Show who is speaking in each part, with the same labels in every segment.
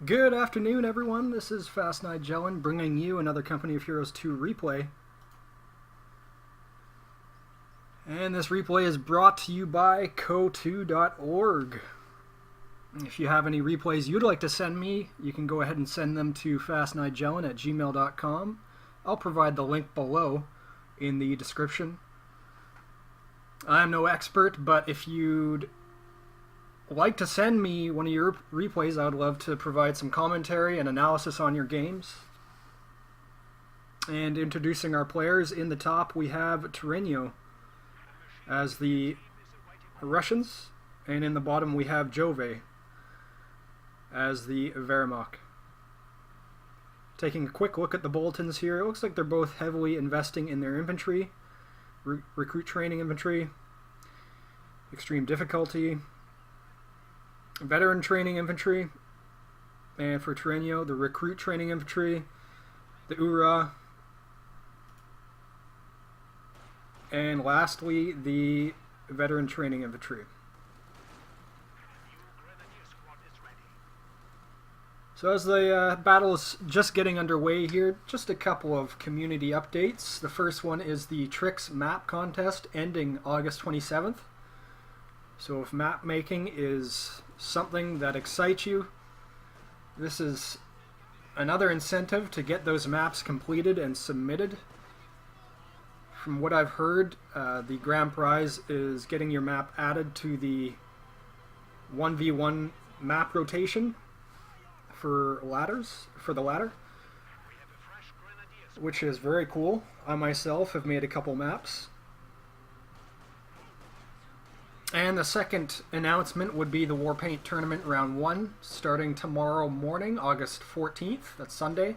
Speaker 1: Good afternoon, everyone. This is Fastnigellan bringing you another Company of Heroes 2 replay. And this replay is brought to you by co2.org. If you have any replays you'd like to send me, you can go ahead and send them to fastnigellan@gmail.com. I'll provide the link below in the description. I'm no expert, but if you'd like to send me one of your replays, I would love to provide some commentary and analysis on your games. And introducing our players, in the top we have Torano as the Russians, and in the bottom we have Jove as the Wehrmacht. Taking a quick look at the bulletins here, it looks like they're both heavily investing in their infantry, recruit training infantry, extreme difficulty, veteran training infantry, and for Torano, the recruit training infantry, the URA, and lastly, the veteran training infantry. So as the battle is just getting underway here, just a couple of community updates. The first one is the Tricks map contest ending August 27th. So if map making is something that excites you, this is another incentive to get those maps completed and submitted. From what I've heard, the grand prize is getting your map added to the 1v1 map rotation for the ladder, which is very cool. I myself have made a couple maps. And the second announcement would be the Warpaint Tournament Round 1, starting tomorrow morning, August 14th. That's Sunday.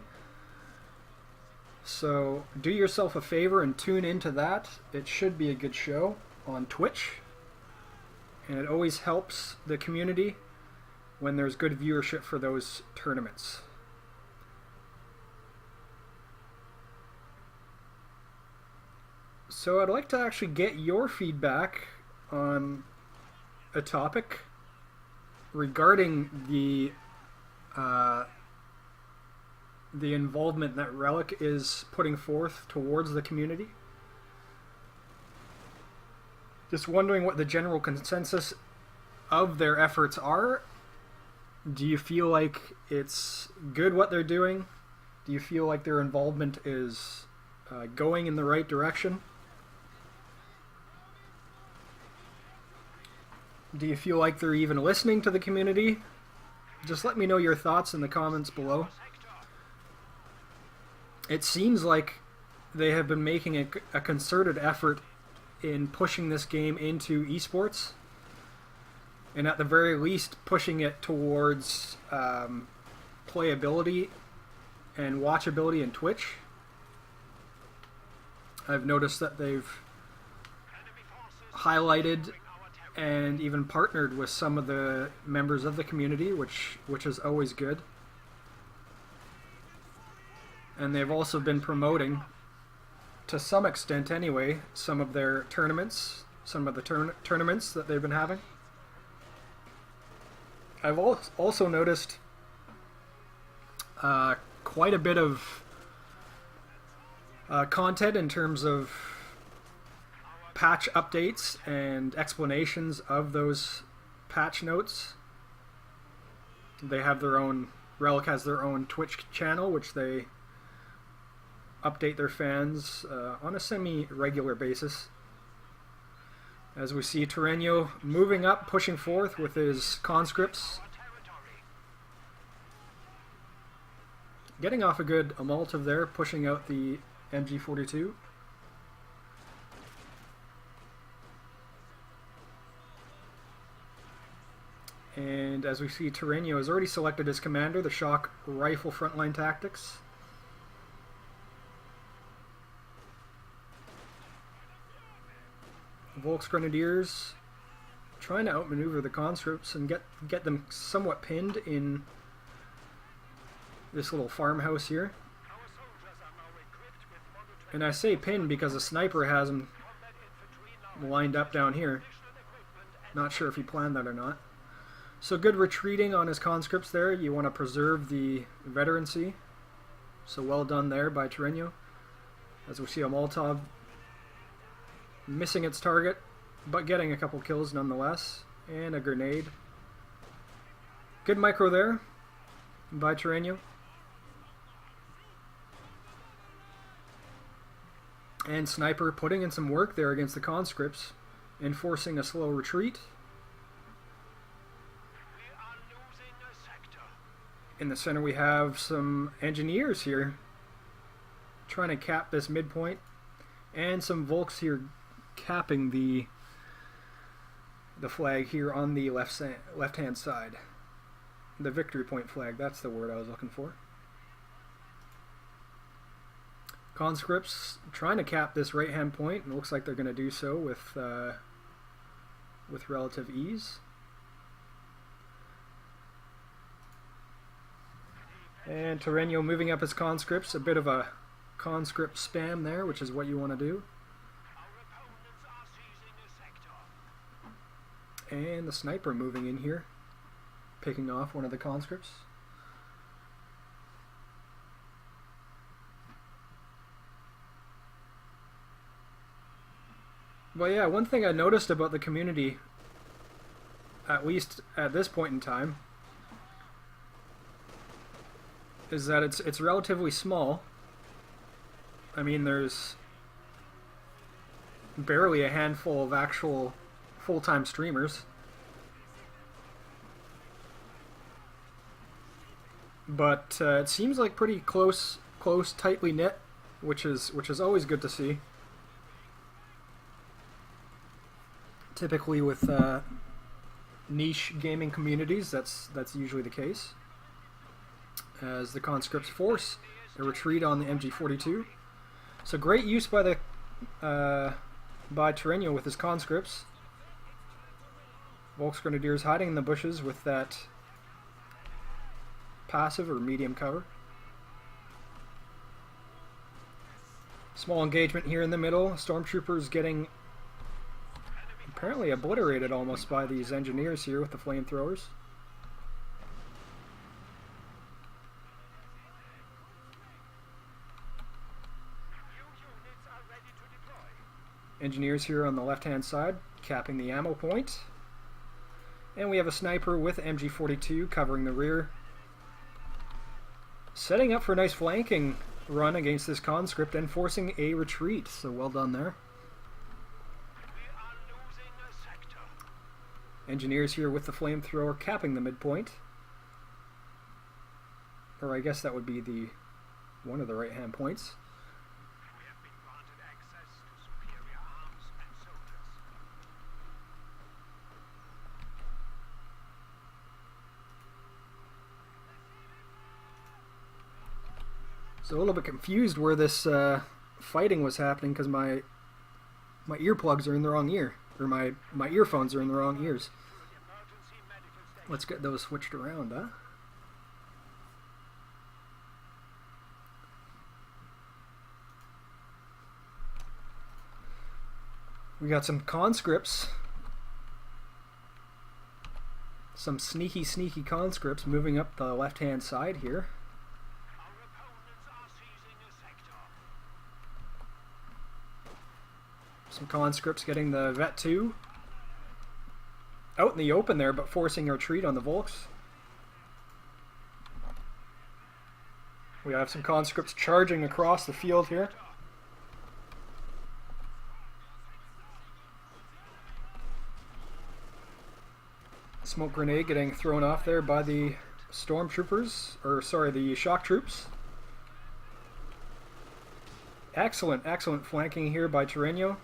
Speaker 1: So do yourself a favor and tune into that. It should be a good show on Twitch. And it always helps the community when there's good viewership for those tournaments. So I'd like to actually get your feedback on a topic regarding the involvement that Relic is putting forth towards the community. Just wondering what the general consensus of their efforts are. Do you feel like it's good what they're doing? Do you feel like their involvement is going in the right direction? Do you feel like they're even listening to the community? Just let me know your thoughts in the comments below. It seems like they have been making a concerted effort in pushing this game into esports, and at the very least pushing it towards playability and watchability in Twitch. I've noticed that they've highlighted and even partnered with some of the members of the community, which is always good. And they've also been promoting, to some extent anyway, some of their tournaments, some of the tournaments that they've been having. I've also noticed quite a bit of content in terms of patch updates and explanations of those patch notes. They have their own, Relic has their own Twitch channel, which they update their fans on a semi-regular basis. As we see Torano moving up, pushing forth with his conscripts. Getting off a good Amoltiv there, pushing out the MG42. And as we see, Torano has already selected his commander, the Shock Rifle Frontline Tactics. Volksgrenadiers trying to outmaneuver the conscripts and get them somewhat pinned in this little farmhouse here. And I say pinned because a sniper has him lined up down here. Not sure if he planned that or not. So good retreating on his conscripts there. You want to preserve the veterancy. So well done there by Torano. As we see a Molotov missing its target, but getting a couple kills nonetheless. And a grenade. Good micro there by Torano. And Sniper putting in some work there against the conscripts, enforcing a slow retreat. In the center we have some engineers here trying to cap this midpoint, and some Volks here capping the flag here on the left hand side. The victory point flag, that's the word I was looking for. Conscripts trying to cap this right hand point, and it looks like they're going to do so with relative ease. And Torano moving up his conscripts, a bit of a conscript spam there, which is what you want to do. And the Sniper moving in here, picking off one of the conscripts. But yeah, one thing I noticed about the community, at least at this point in time, is that it's relatively small. I mean, there's barely a handful of actual full-time streamers. But it seems like pretty close, tightly knit, which is always good to see. Typically with niche gaming communities, that's usually the case. As the conscripts force a retreat on the MG42. So great use by the by Torano with his conscripts. Volksgrenadiers hiding in the bushes with that passive or medium cover. Small engagement here in the middle. Stormtroopers getting apparently obliterated almost by these engineers here with the flamethrowers. Engineers here on the left hand side capping the ammo point. And we have a Sniper with MG42 covering the rear. Setting up for a nice flanking run against this conscript and forcing a retreat. So well done there. Engineers here with the flamethrower capping the midpoint. Or I guess that would be the one of the right hand points. So a little bit confused where this fighting was happening because my earplugs are in the wrong ear, or my earphones are in the wrong ears. Let's get those switched around, huh? We got some conscripts, some sneaky conscripts moving up the left-hand side here. Some conscripts getting the Vet 2 out in the open there, but forcing a retreat on the Volks. We have some conscripts charging across the field here. Smoke grenade getting thrown off there by the stormtroopers, or sorry, the shock troops. Excellent flanking here by Torano.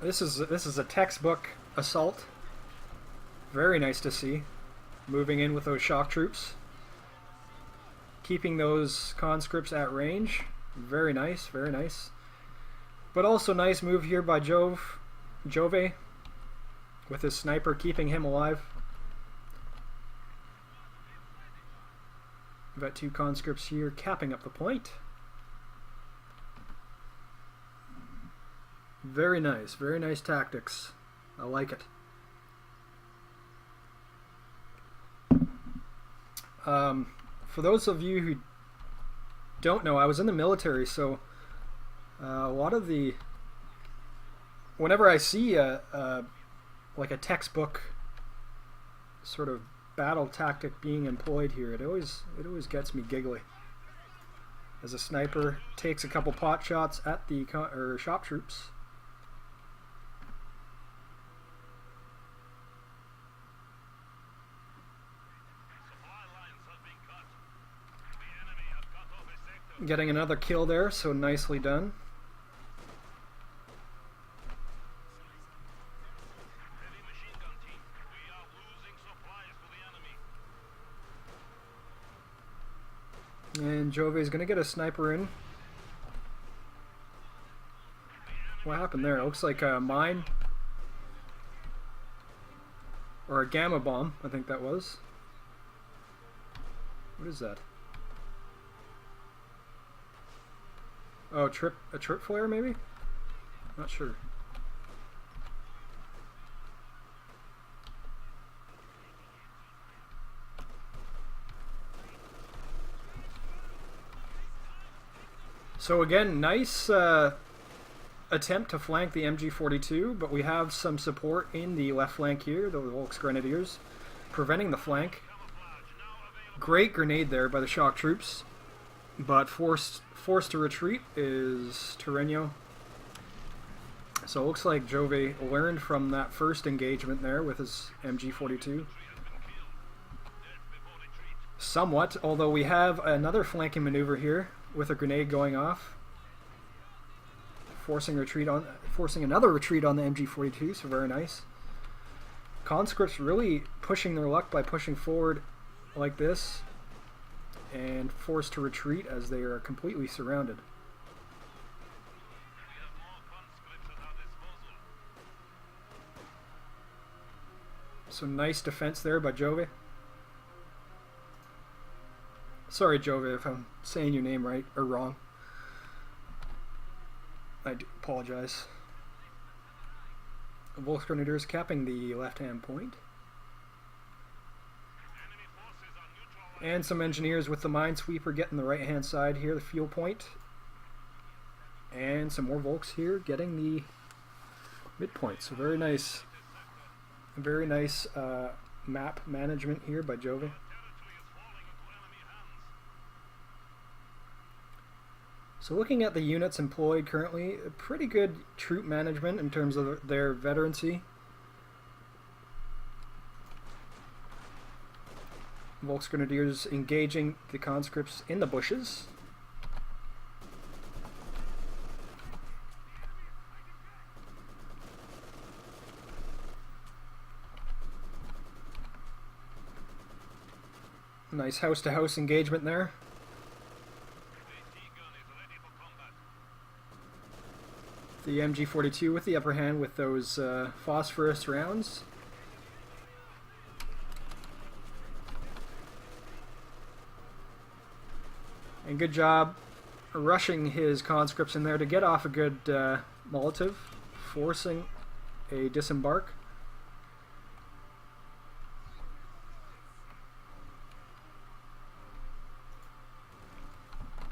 Speaker 1: This is a textbook assault. Very nice to see. Moving in with those shock troops. Keeping those conscripts at range. Very nice, very nice. But also nice move here by Jove with his sniper keeping him alive. We've got two conscripts here capping up the point. Very nice tactics. I like it. For those of you who don't know, I was in the military, so a lot of the... Whenever I see like a textbook sort of battle tactic being employed here, it always gets me giggly. As a sniper takes a couple pot shots at the shop troops. Getting another kill there, so nicely done. And Jove is going to get a sniper in. What happened there? It looks like a mine. Or a gamma bomb, I think that was. What is that? Oh, a trip flare maybe? Not sure. So again, nice attempt to flank the MG42, but we have some support in the left flank here, the Volksgrenadiers, preventing the flank. Great grenade there by the shock troops, but forced to retreat is Torano. So it looks like Jove learned from that first engagement there with his MG42. Somewhat, although we have another flanking maneuver here with a grenade going off, forcing another retreat on the MG42, so very nice. Conscripts really pushing their luck by pushing forward like this and forced to retreat as they are completely surrounded. So nice defense there by Jove. Sorry, Jove, if I'm saying your name right or wrong. I do apologize. Volksgrenadiers capping the left-hand point. And some engineers with the minesweeper getting the right-hand side here, the fuel point. And some more Volks here getting the midpoint. So very nice map management here by Jove. So looking at the units employed currently, pretty good troop management in terms of their veterancy. Volksgrenadiers engaging the conscripts in the bushes. Nice house-to-house engagement there. The MG42 with the upper hand with those phosphorus rounds. And good job rushing his conscripts in there to get off a good Molotov, forcing a disembark.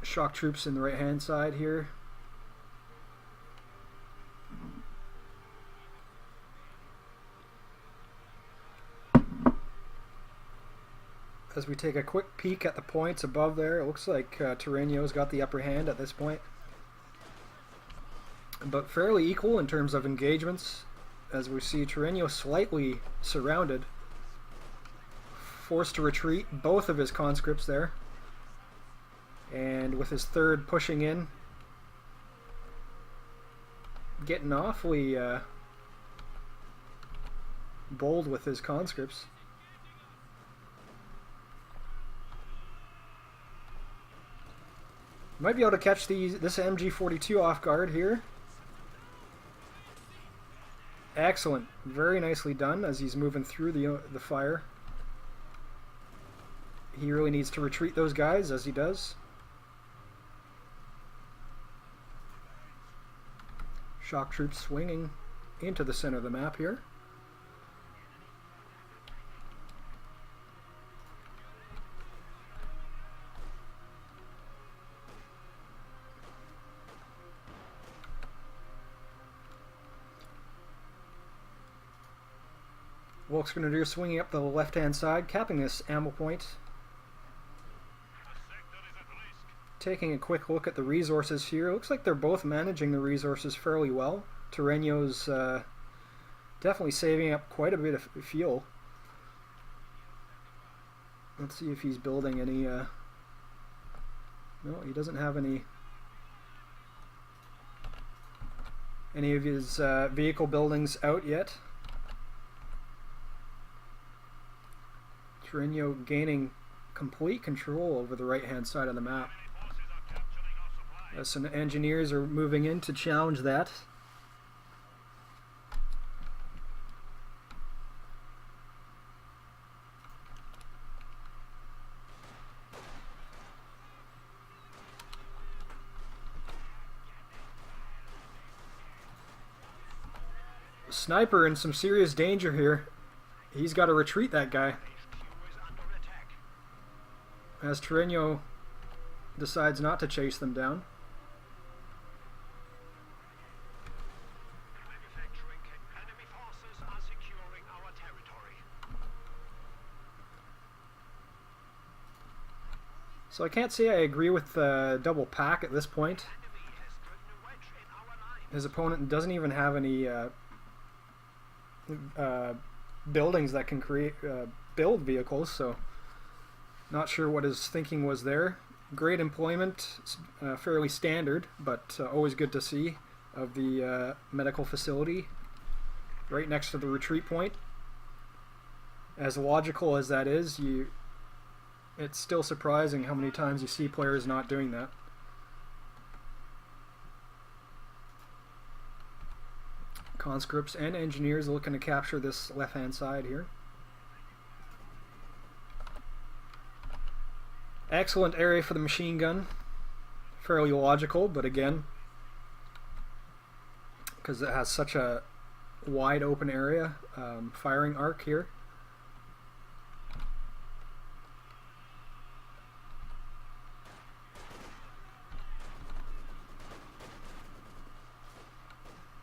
Speaker 1: Shock troops in the right hand side here. As we take a quick peek at the points above there, it looks like Torano's got the upper hand at this point. But fairly equal in terms of engagements, as we see Torano slightly surrounded, forced to retreat both of his conscripts there, and with his third pushing in, getting awfully bold with his conscripts. Might be able to catch this MG42 off guard here. Excellent. Very nicely done as he's moving through the fire. He really needs to retreat those guys, as he does. Shock troops swinging into the center of the map here. Volksgrenadier swinging up the left-hand side, capping this ammo point. Taking a quick look at the resources here. It looks like they're both managing the resources fairly well. Torano's definitely saving up quite a bit of fuel. Let's see if he's building any... No, he doesn't have any of his vehicle buildings out yet. Torano gaining complete control over the right-hand side of the map. Some engineers are moving in to challenge that. Sniper in some serious danger here. He's got to retreat, that guy. As Torano decides not to chase them down. So I can't say I agree with the double pack at this point. His opponent doesn't even have any buildings that can create build vehicles, so not sure what his thinking was there. Great employment, fairly standard, but always good to see, of the medical facility right next to the retreat point. As logical as that is, it's still surprising how many times you see players not doing that. Conscripts and engineers looking to capture this left-hand side here. Excellent area for the machine gun. Fairly logical, but again, because it has such a wide open area, firing arc here.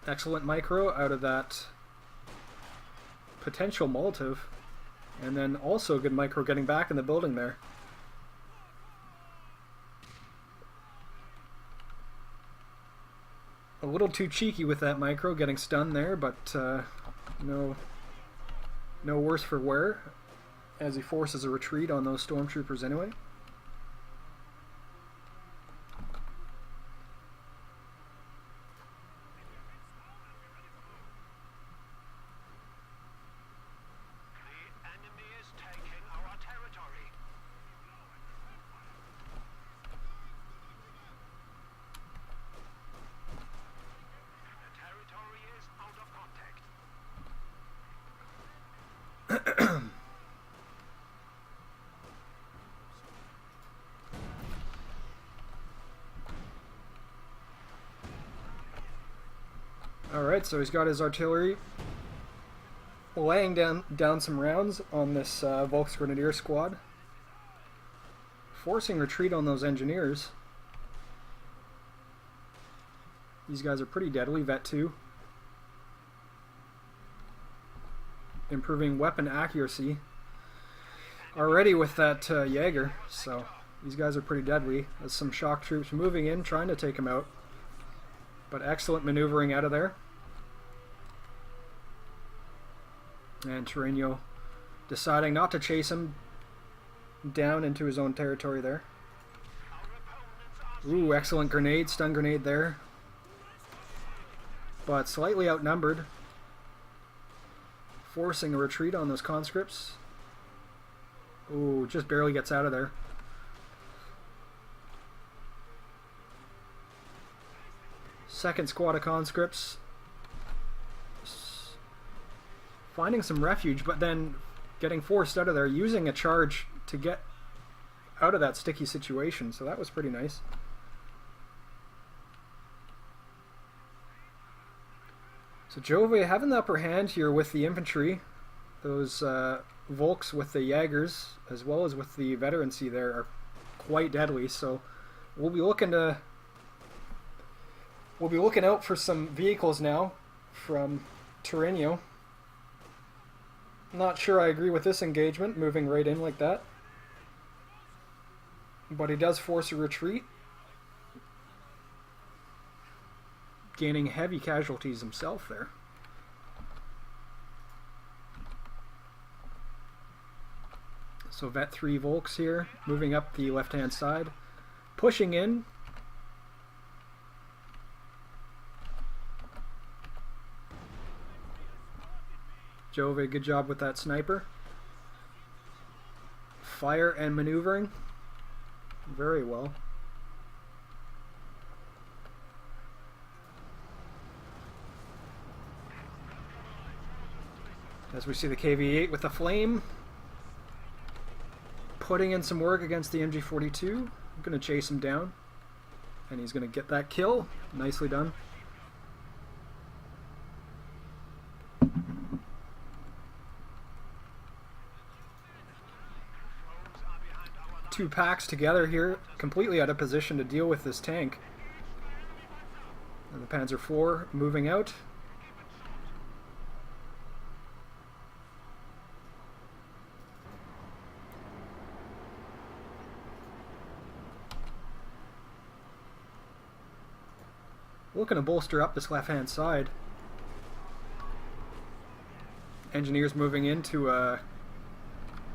Speaker 1: Excellent micro out of that potential Molotov, and then also good micro getting back in the building there. A little too cheeky with that micro, getting stunned there, but no worse for wear, as he forces a retreat on those stormtroopers anyway. Alright, so he's got his artillery laying down some rounds on this Volksgrenadier squad, forcing retreat on those engineers. These guys are pretty deadly. Vet 2 improving weapon accuracy already with that Jaeger, so these guys are pretty deadly. There's some shock troops moving in, trying to take him out, but excellent maneuvering out of there. And Torano deciding not to chase him down into his own territory there. Ooh, excellent grenade, stun grenade there. But slightly outnumbered. Forcing a retreat on those conscripts. Ooh, just barely gets out of there. Second squad of conscripts finding some refuge, but then getting forced out of there, using a charge to get out of that sticky situation, so that was pretty nice. So Jove having the upper hand here with the infantry. Those Volks with the Jaegers, as well as with the veterancy there, are quite deadly. So we'll be looking out for some vehicles now from Torano. Not sure I agree with this engagement, moving right in like that. But he does force a retreat, gaining heavy casualties himself there. So Vet 3 Volks here, moving up the left-hand side, pushing in. Jove, good job with that sniper. Fire and maneuvering. Very well. As we see the KV-8 with the flame, putting in some work against the MG42. I'm going to chase him down, and he's going to get that kill. Nicely done. Two packs together here, completely out of position to deal with this tank. And the Panzer IV moving out. Looking to bolster up this left-hand side. Engineers moving into a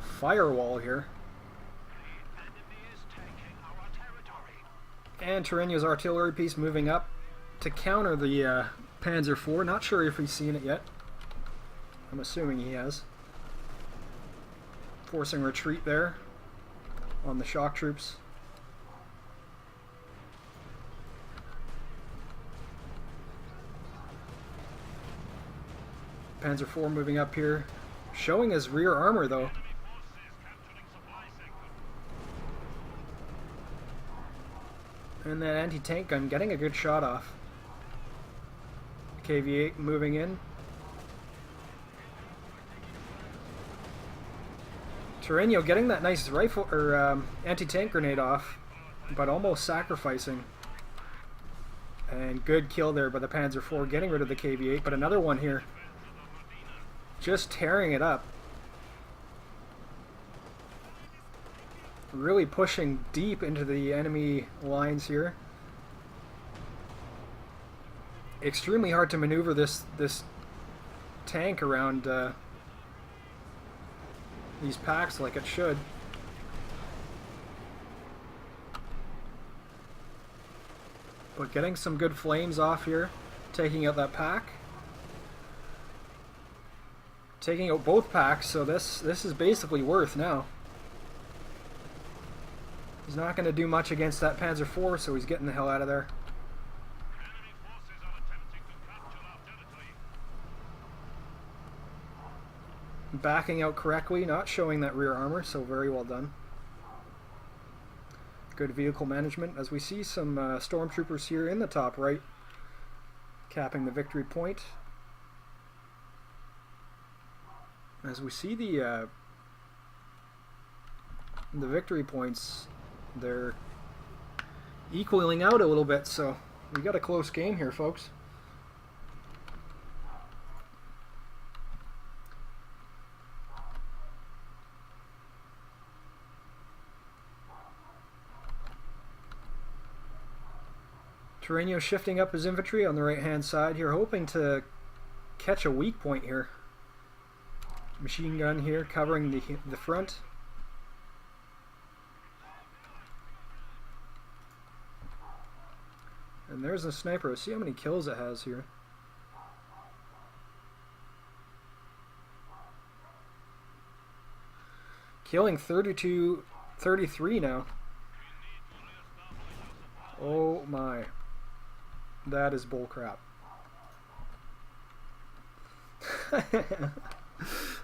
Speaker 1: firewall here. And Torano's artillery piece moving up to counter the Panzer IV. Not sure if he's seen it yet. I'm assuming he has. Forcing retreat there on the shock troops. Panzer IV moving up here, showing his rear armor though. And that anti-tank gun getting a good shot off. KV-8 moving in. Torano getting that nice rifle or anti-tank grenade off, but almost sacrificing. And good kill there by the Panzer IV, getting rid of the KV-8, but another one here. Just tearing it up. Really pushing deep into the enemy lines here. Extremely hard to maneuver this tank around these packs like it should. But getting some good flames off here, taking out that pack. Taking out both packs, so this is basically worth now. He's not going to do much against that Panzer IV, so he's getting the hell out of there. Backing out correctly, not showing that rear armor, so very well done. Good vehicle management, as we see some stormtroopers here in the top right, capping the victory point. As we see the victory points, they're equaling out a little bit, so we got a close game here, folks. Torano shifting up his infantry on the right hand side here, hoping to catch a weak point here. Machine gun here covering the front. And there's a sniper. See how many kills it has here. Killing 32, 33 now. Oh my. That is bullcrap.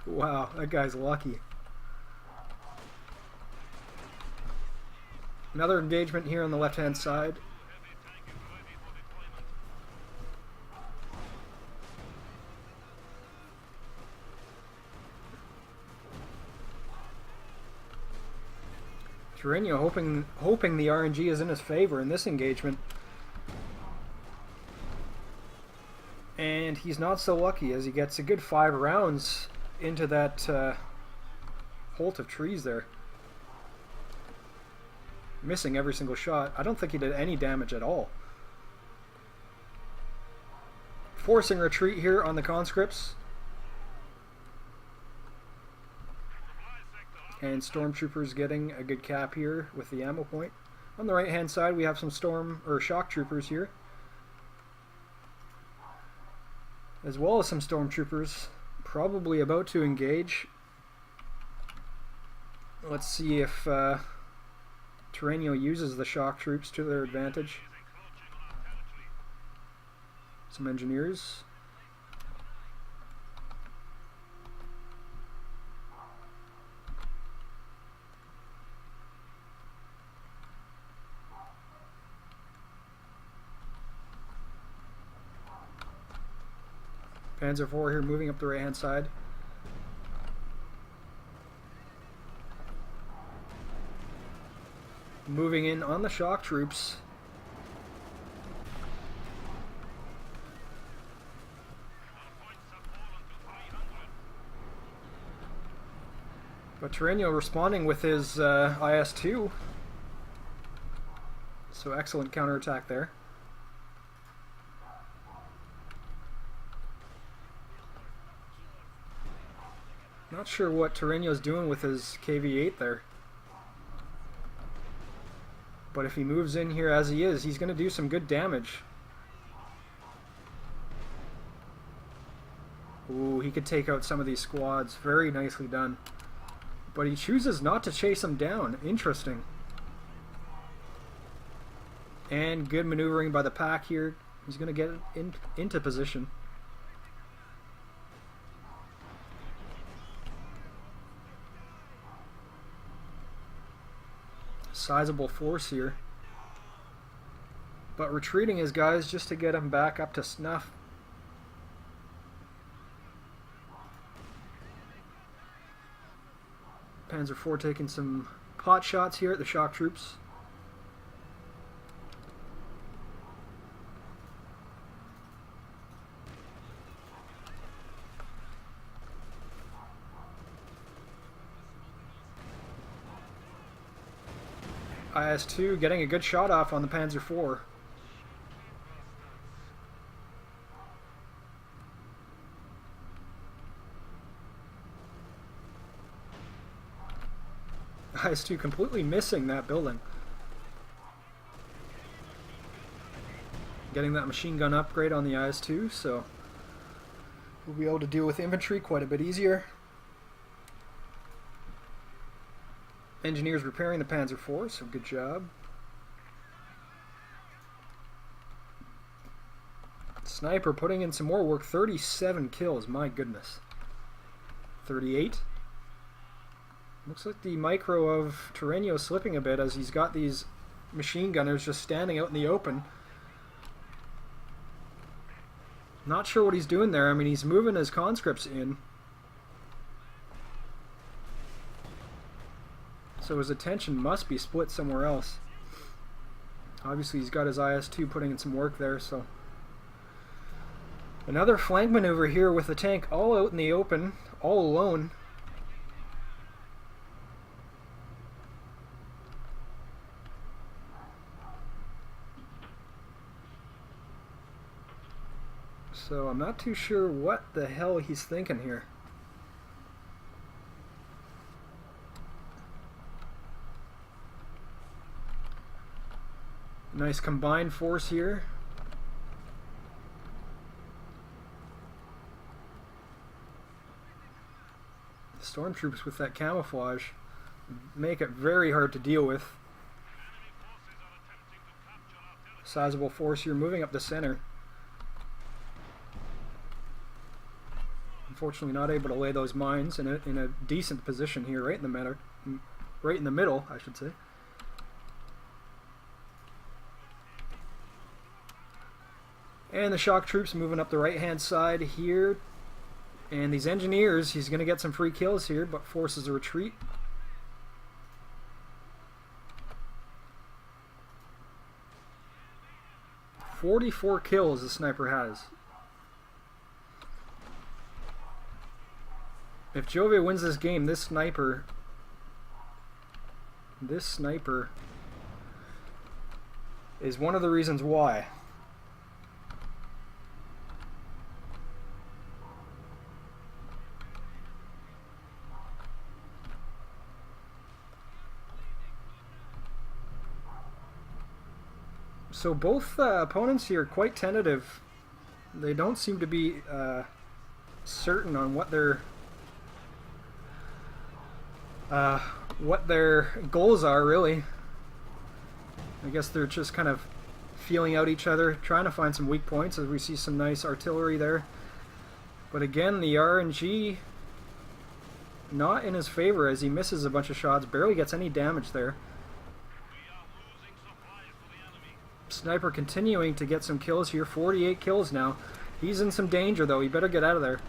Speaker 1: Wow, that guy's lucky. Another engagement here on the left-hand side. Torano hoping the RNG is in his favor in this engagement. And he's not so lucky as he gets a good 5 rounds into that holt of trees there. Missing every single shot. I don't think he did any damage at all. Forcing retreat here on the conscripts. And stormtroopers getting a good cap here with the ammo point. On the right hand side we have some shock troopers here, as well as some stormtroopers probably about to engage. Let's see if Torano uses the shock troops to their advantage. Some engineers. Panzer IV here moving up the right hand side. Moving in on the shock troops. But Torano responding with his IS-2. So excellent counterattack there. Not sure what Torano's doing with his KV-8 there. But if he moves in here as he is, he's going to do some good damage. Ooh, he could take out some of these squads. Very nicely done. But he chooses not to chase them down. Interesting. And good maneuvering by the pack here. He's going to get into position. Sizable force here, but retreating his guys just to get him back up to snuff. Panzer IV taking some pot shots here at the shock troops. IS-2 getting a good shot off on the Panzer IV. IS-2 completely missing that building. Getting that machine gun upgrade on the IS-2, so we'll be able to deal with infantry quite a bit easier. Engineers repairing the Panzer IV, so good job. Sniper putting in some more work, 37 kills, my goodness. 38. Looks like the micro of Torano slipping a bit as he's got these machine gunners just standing out in the open. Not sure what he's doing there. I mean, he's moving his conscripts in. So his attention must be split somewhere else. Obviously he's got his IS-2 putting in some work there, so. Another flank maneuver here with the tank all out in the open, all alone. So I'm not too sure what the hell he's thinking here. Nice combined force here. Stormtroopers with that camouflage make it very hard to deal with. Sizable force here moving up the center. Unfortunately not able to lay those mines in a decent position here, right in the middle, I should say. And the shock troops moving up the right hand side here. And these engineers, he's going to get some free kills here, but forces a retreat. 44 kills the sniper has. If Jove wins this game, this sniper is one of the reasons why. So both opponents here are quite tentative. They don't seem to be certain on what their goals are, really. I guess they're just kind of feeling out each other, trying to find some weak points, as we see some nice artillery there. But again, the RNG not in his favor, as he misses a bunch of shots, barely gets any damage there. Sniper continuing to get some kills here, 48 kills now. He's in some danger though, he better get out of there.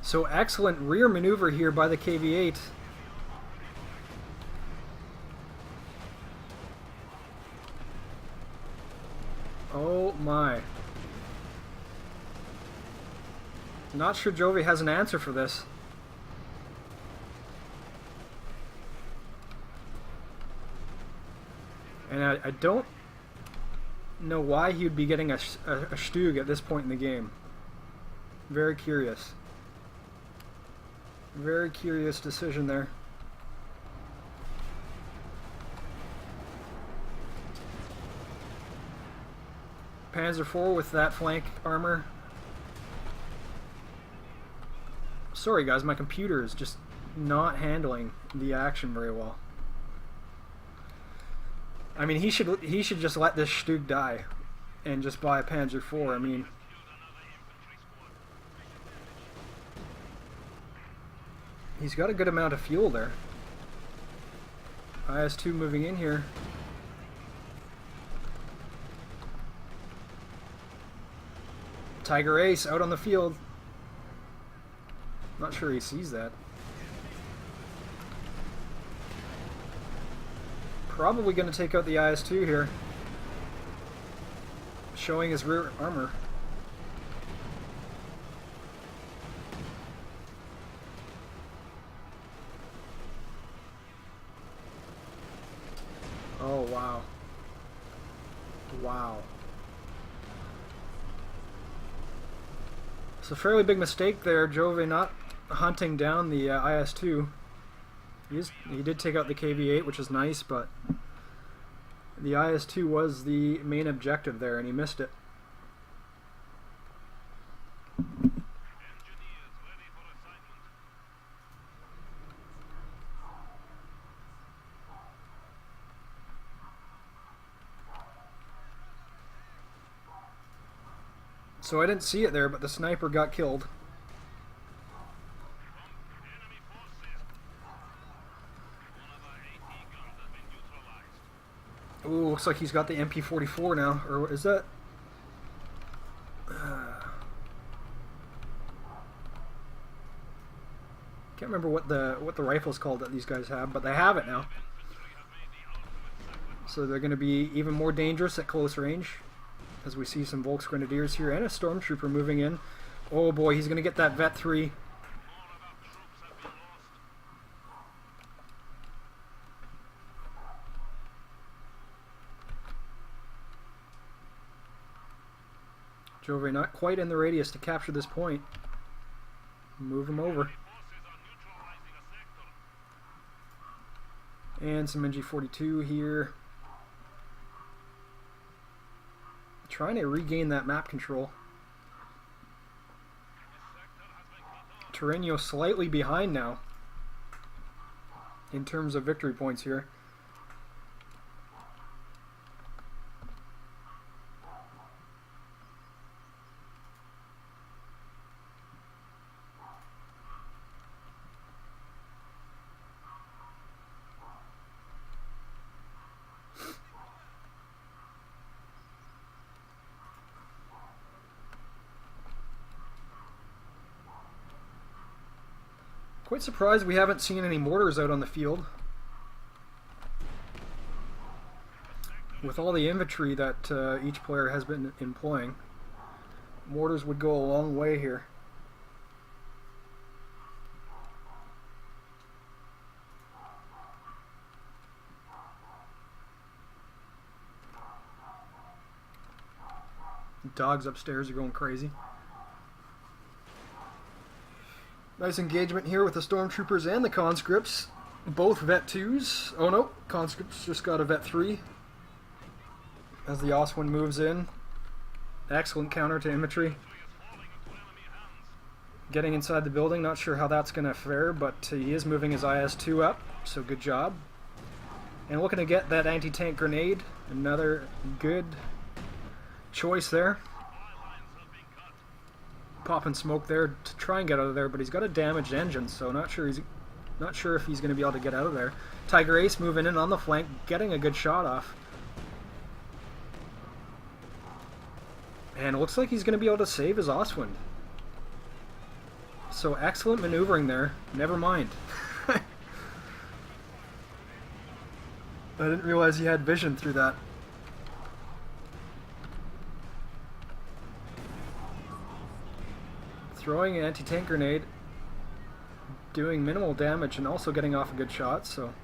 Speaker 1: So excellent rear maneuver here by the KV-8. Oh my. Not sure Jove has an answer for this. And I don't know why he would be getting a Stug at this point in the game. Very curious. Very curious decision there. Panzer IV with that flank armor. Sorry guys, my computer is just not handling the action very well. I mean, he should just let this Stug die and just buy a Panzer IV. I mean, he's got a good amount of fuel there. IS-2 moving in here. Tiger Ace out on the field. Not sure he sees that. Probably going to take out the IS-2 here. Showing his rear armor. Oh, wow. Wow. It's a fairly big mistake there, Jove not hunting down the IS-2. He did take out the KV-8, which is nice, but the IS-2 was the main objective there, and he missed it. So I didn't see it there, but the sniper got killed. Ooh, looks like he's got the MP44 now, or is that? Can't remember what the rifle's called that these guys have, but they have it now. So they're going to be even more dangerous at close range, as we see some Volksgrenadiers here and a Stormtrooper moving in. Oh boy, he's going to get that Vet 3. Jove not quite in the radius to capture this point. Move him over. And some NG-42 here. Trying to regain that map control. Torano slightly behind now in terms of victory points here. Quite surprised we haven't seen any mortars out on the field. With all the infantry that each player has been employing, mortars would go a long way here. Dogs upstairs are going crazy. Nice engagement here with the stormtroopers and the conscripts. Both Vet 2s. Oh no, conscripts just got a Vet 3. As the Oswin moves in. Excellent counter to infantry. Getting inside the building, not sure how that's going to fare, but he is moving his IS-2 up, so good job. And looking to get that anti-tank grenade. Another good choice there. Popping smoke there to try and get out of there, but he's got a damaged engine, so not sure if he's going to be able to get out of there. Tiger Ace moving in on the flank, getting a good shot off. And it looks like he's going to be able to save his Oswind. So excellent maneuvering there. Never mind. I didn't realize he had vision through that. Throwing an anti-tank grenade, doing minimal damage and also getting off a good shot, so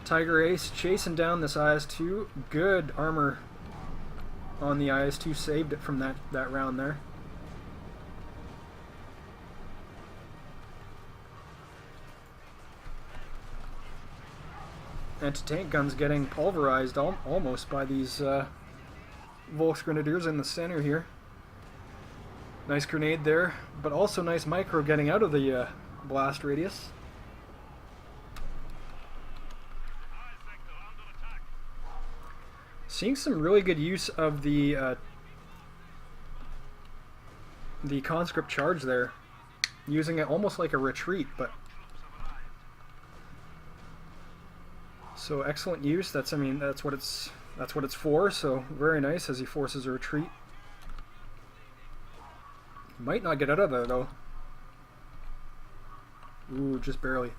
Speaker 1: Tiger Ace chasing down this IS-2. Good armor on the IS-2, saved it from that round there. Anti-tank guns getting pulverized almost by these Volksgrenadiers in the center here. Nice grenade there, but also nice micro getting out of the blast radius. Seeing some really good use of the conscript charge there, using it almost like a retreat, but so excellent use. That's what it's for. So very nice as he forces a retreat. Might not get out of there though. Ooh, just barely.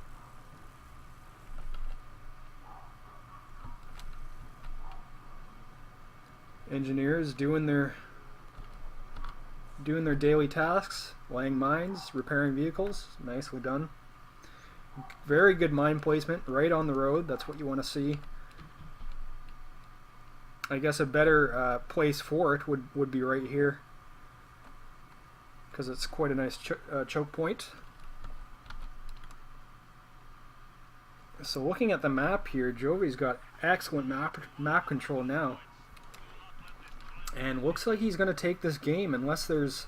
Speaker 1: Engineers doing their daily tasks, laying mines, repairing vehicles. Nicely done. Very good mine placement right on the road. That's what you want to see. I guess a better place for it would be right here, because it's quite a nice choke point. So looking at the map here, Jovi's got excellent map control now. And looks like he's going to take this game unless there's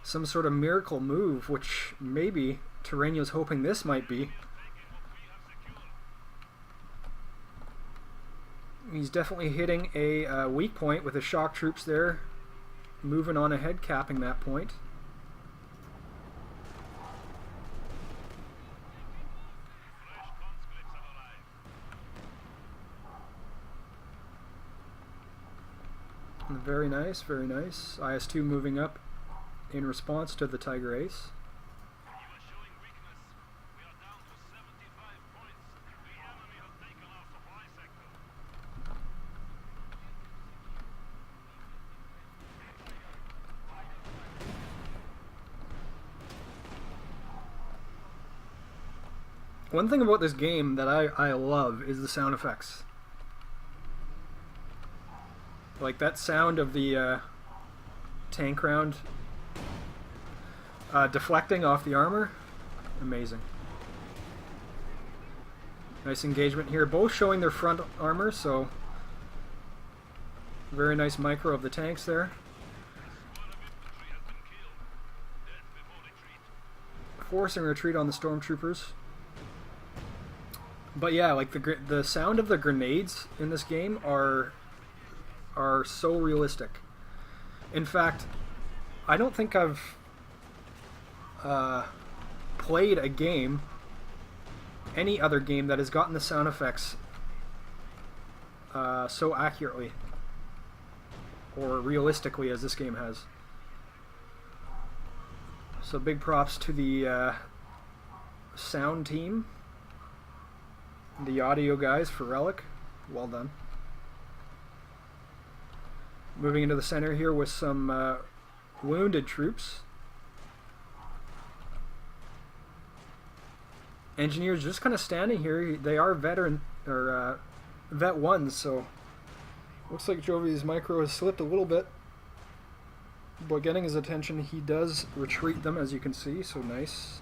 Speaker 1: some sort of miracle move, which maybe Torano's hoping this might be. He's definitely hitting a weak point with the shock troops there, moving on ahead, capping that point. Very nice, very nice. IS-2 moving up in response to the Tiger Ace. One thing about this game that I love is the sound effects. Like that sound of the tank round deflecting off the armor. Amazing. Nice engagement here. Both showing their front armor, so very nice micro of the tanks there. Forcing retreat on the stormtroopers. But yeah, like the sound of the grenades in this game are so realistic. In fact, I don't think I've played a game, any other game, that has gotten the sound effects so accurately or realistically as this game has. So big props to the sound team, the audio guys for Relic. Well done. Moving into the center here with some wounded troops. Engineers just kind of standing here. They are veteran or vet ones, so looks like Jove's micro has slipped a little bit. But getting his attention, he does retreat them, as you can see, so nice.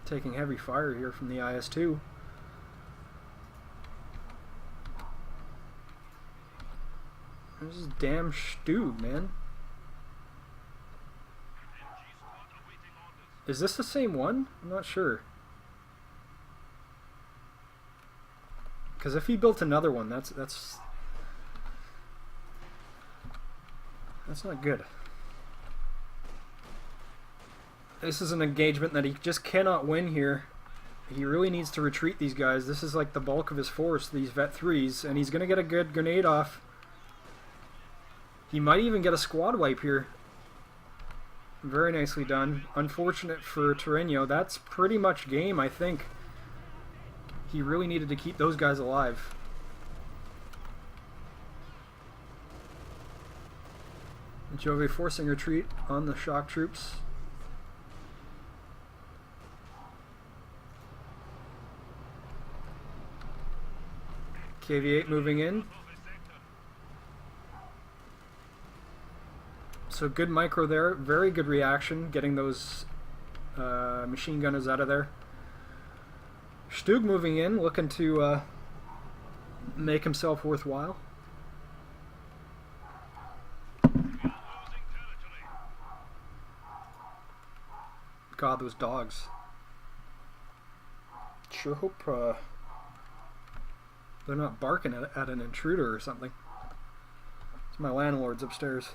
Speaker 1: Taking heavy fire here from the IS-2. This is damn Stug, man. Is this the same one? I'm not sure. Because if he built another one, that's not good. This is an engagement that he just cannot win here. He really needs to retreat these guys. This is like the bulk of his force, these Vet 3s, and he's going to get a good grenade off. He might even get a squad wipe here. Very nicely done. Unfortunate for Torano. That's pretty much game, I think. He really needed to keep those guys alive. Jove forcing retreat on the shock troops. KV-8 moving in. So good micro there, very good reaction, getting those machine gunners out of there. Stug moving in, looking to make himself worthwhile. God, those dogs. Sure hope they're not barking at an intruder or something. It's my landlord's upstairs.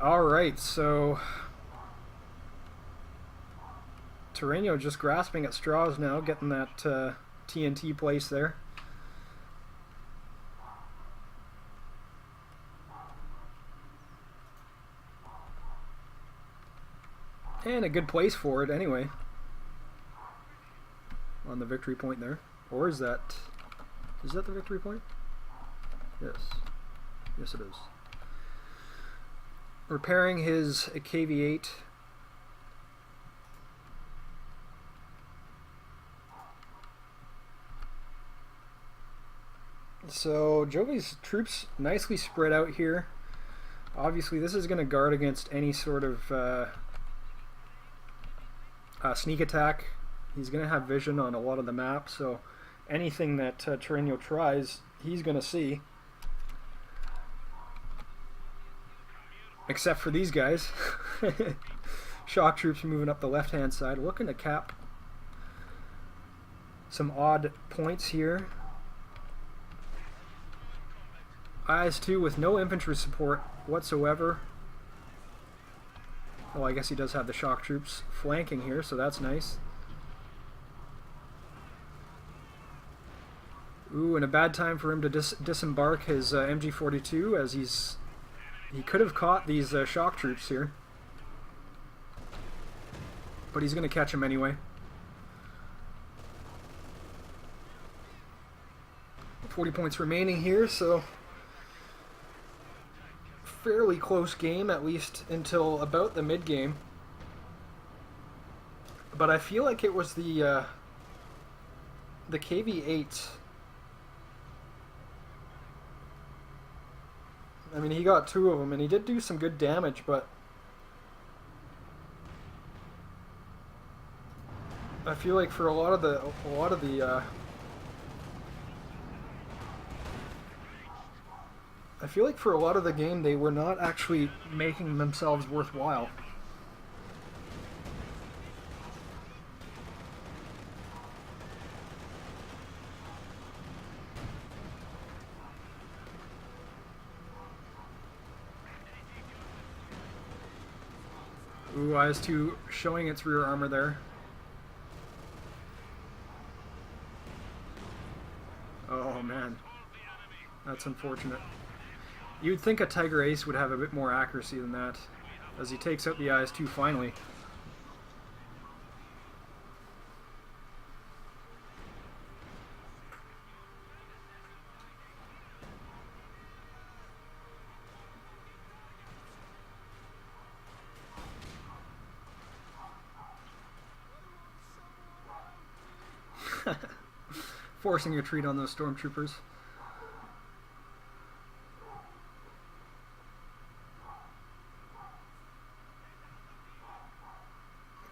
Speaker 1: Alright, so Torano just grasping at straws now, getting that TNT place there. And a good place for it anyway. On the victory point there. Or is that the victory point? Yes. Yes it is. Repairing his KV-8. So Jove's troops nicely spread out here. Obviously this is going to guard against any sort of sneak attack. He's going to have vision on a lot of the map, so anything that Torano tries, he's going to see. Except for these guys. Shock troops moving up the left-hand side, looking to cap some odd points here. IS-2 with no infantry support whatsoever. Oh, I guess he does have the shock troops flanking here, so that's nice. Ooh, and a bad time for him to disembark his MG42, as he could have caught these shock troops here. But he's going to catch him anyway. 40 points remaining here, so fairly close game, at least until about the mid-game. But I feel like it was the KV-8. I mean, he got 2 of them, and he did do some good damage, but I feel like for a lot of the I feel like for a lot of the game they were not actually making themselves worthwhile. Ooh, IS-2 showing its rear armor there. Oh man, That's unfortunate. You'd think a Tiger Ace would have a bit more accuracy than that, as he takes out the IS-2 finally. Forcing a retreat on those stormtroopers.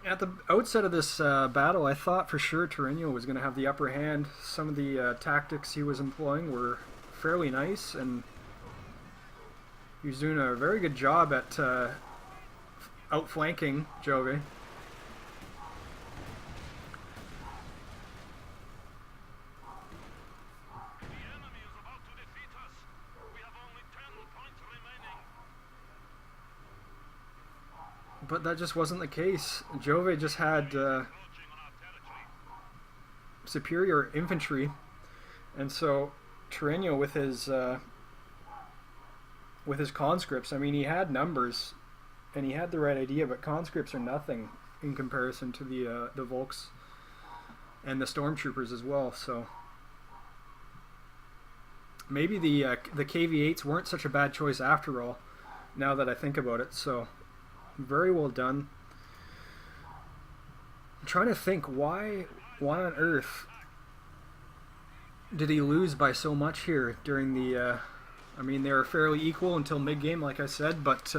Speaker 1: At the outset of this battle, I thought for sure Torano was going to have the upper hand. Some of the tactics he was employing were fairly nice, and he was doing a very good job at outflanking Jove. But that just wasn't the case. Jove just had superior infantry, and so Torano with his conscripts, I mean, he had numbers and he had the right idea, but conscripts are nothing in comparison to the Volks and the stormtroopers as well. So maybe the KV-8s weren't such a bad choice after all, now that I think about it. So very well done. I'm trying to think why on earth did he lose by so much here during the I mean, they were fairly equal until mid-game, like I said, but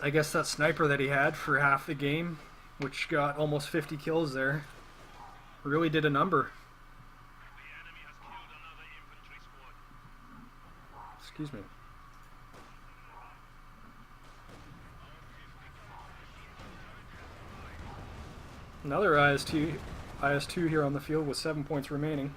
Speaker 1: I guess that sniper that he had for half the game, which got almost 50 kills there, really did a number. Excuse me. Another IS-2 here on the field with 7 points remaining.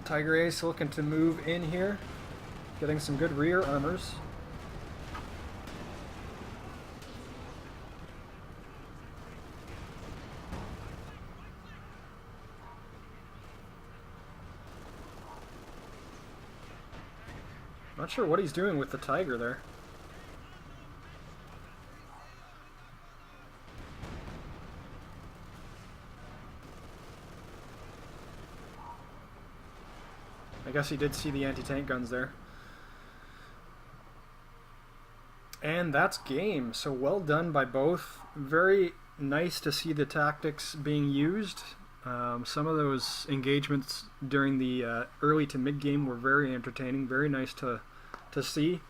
Speaker 1: Tiger Ace looking to move in here, getting some good rear armors. Not sure what he's doing with the Tiger there. I guess he did see the anti-tank guns there. And that's game. So well done by both. Very nice to see the tactics being used. Some of those engagements during the early to mid-game were very entertaining, very nice to see.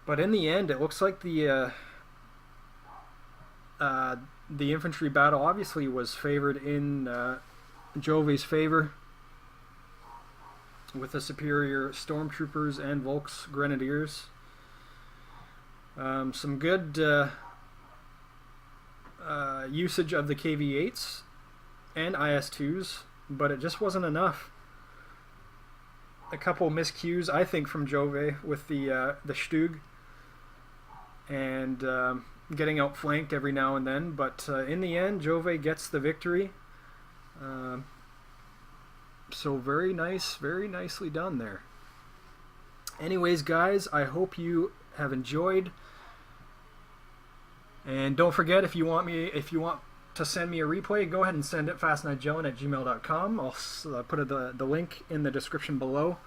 Speaker 1: But in the end, it looks like the infantry battle obviously was favored in Jove's favor, with the superior stormtroopers and Volks grenadiers. Some good usage of the KV-8s and IS-2s, but it just wasn't enough. A couple miscues, I think, from Jove with the Stug, and getting outflanked every now and then, but in the end, Jove gets the victory. So very nice, very nicely done there. Anyways, guys, I hope you have enjoyed, and don't forget, if you want to send me a replay, go ahead and send it fastnigellan@gmail.com. I'll put the link in the description below.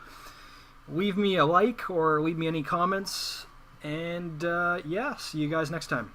Speaker 1: Leave me a like or leave me any comments, and yeah, see you guys next time.